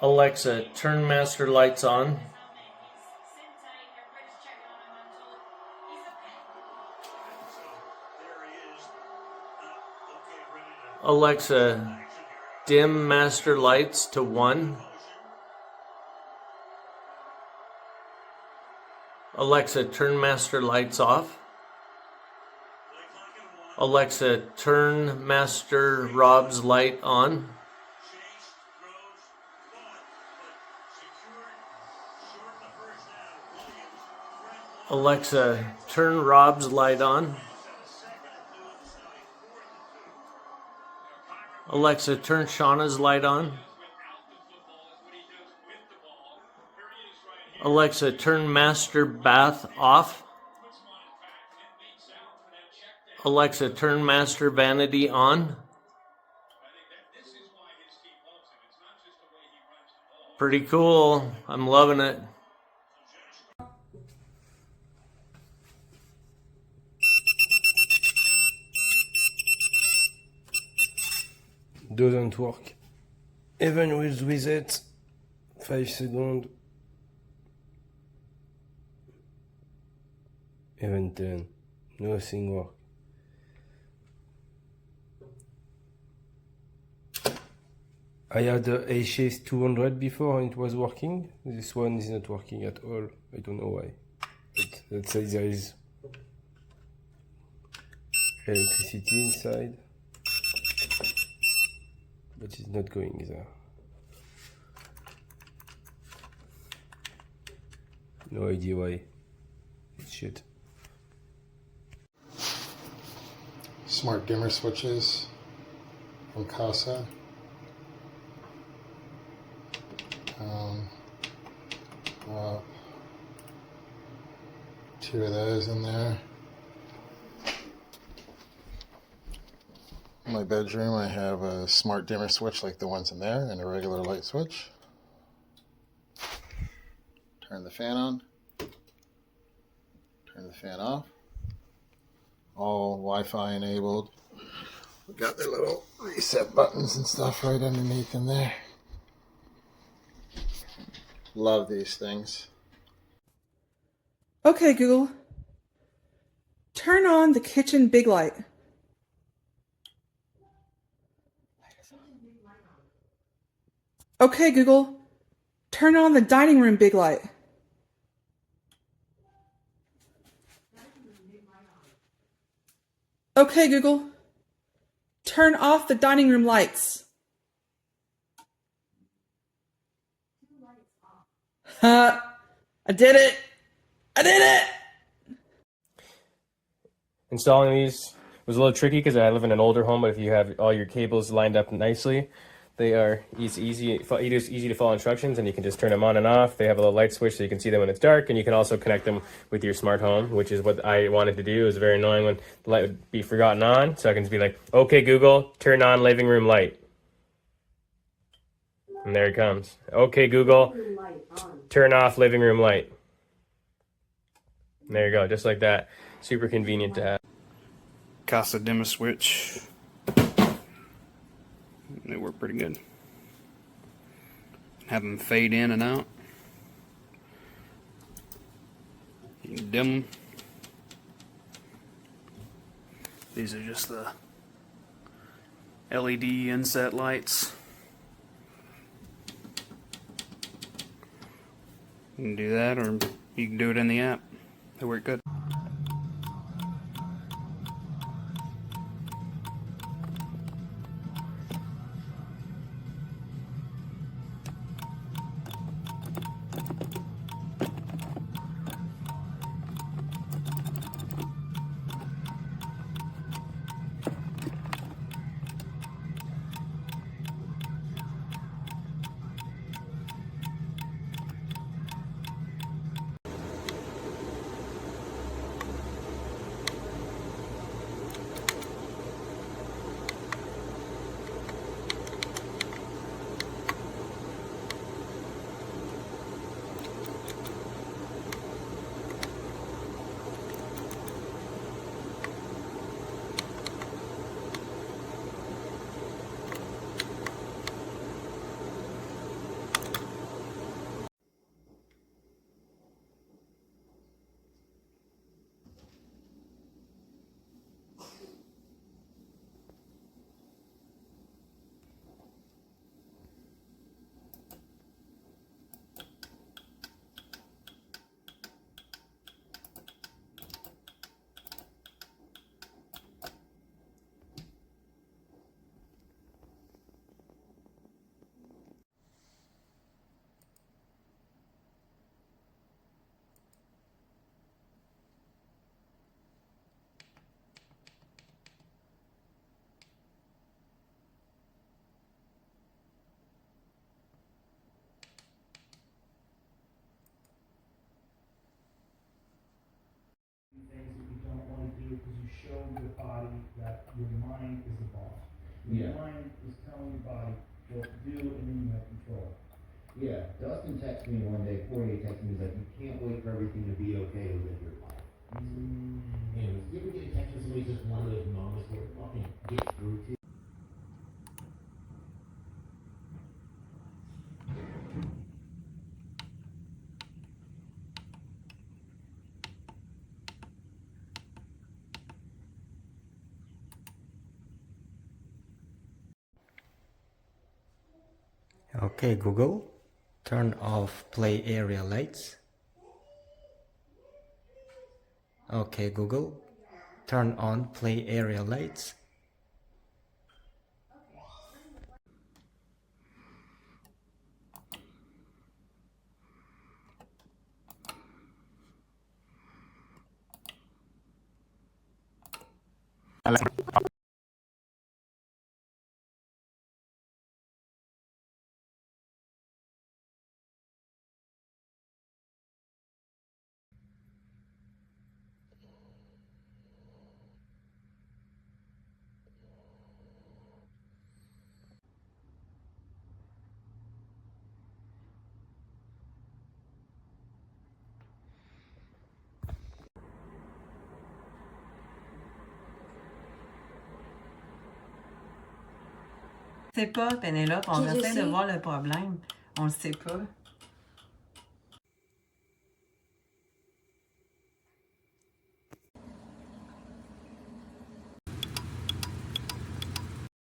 Alexa, turn master lights on. Alexa, dim master lights to 1. Alexa, turn master lights off. Alexa, turn Master Rob's light on. Alexa, turn Rob's light on. Alexa, turn Shauna's light on. Alexa, turn Master Bath off. Alexa, turn Master Vanity on. Pretty cool. I'm loving it. Doesn't work. Even with it, 5 seconds. Even 10. Nothing work. I had the HS200 before and it was working. This one is not working at all. I don't know why. But let's say there is electricity inside, but it's not going there. No idea why. It's shit. Smart dimmer switches from Kasa. Two of those in there. In my bedroom I have a smart dimmer switch like the ones in there and a regular light switch. Turn the fan on. Turn the fan off. All Wi-Fi enabled. We've got their little reset buttons and stuff right underneath in there. Love these things. Okay, Google. Turn on the kitchen big light. Okay, Google. Turn on the dining room big light. Okay, Google. Turn off the dining room lights. I did it! I did it! Installing these was a little tricky because I live in an older home, but if you have all your cables lined up nicely, they are easy to follow instructions, and you can just turn them on and off. They have a little light switch so you can see them when it's dark, and you can also connect them with your smart home, which is what I wanted to do. It was very annoying when the light would be forgotten on, so I can just be like, okay, Google, turn on living room light. And there it comes. Okay, Google, turn off living room light. And there you go, just like that. Super convenient to have. Kasa dimmer switch. They work pretty good. Have them fade in and out. You can dim them. These are just the LED inset lights. You can do that, or you can do it in the app. They work good. your body that your mind is the boss. Your mind is telling your body what to do, and then you have control. Yeah, Dustin texted me one day, Poirier texted me, he's like, you can't wait for everything to be okay to live your life. And you ever get a text from somebody, just one of those moments where it fucking gets through to you? Okay, Google, turn off play area lights. Okay, Google, turn on play area lights. On ne sait pas, Pénélope, on essaie de voir le problème. On ne sait pas.